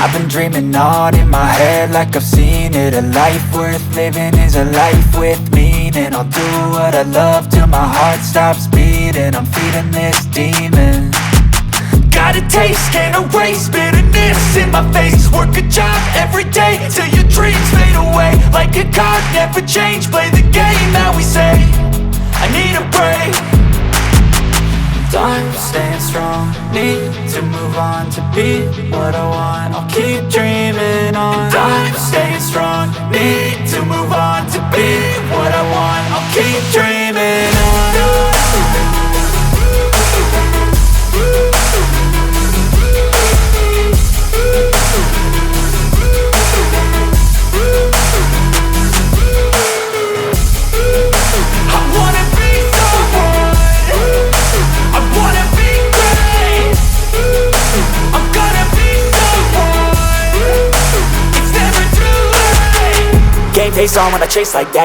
I've been dreaming on in my head like I've seen it. A life worth living is a life with meaning. I'll do what I love till my heart stops beating. I'm feeding this demon. Got a taste, can't erase bitterness in my face. Work a job every day till your dreams fade away. Like a card, never change, play the game that we say. I need a break. Time staying strong, need to move on to be what I want. I'll keep dreaming on. Time staying strong, need to move on to be what I want. I'll keep dreaming on. Game face on when I chase like that.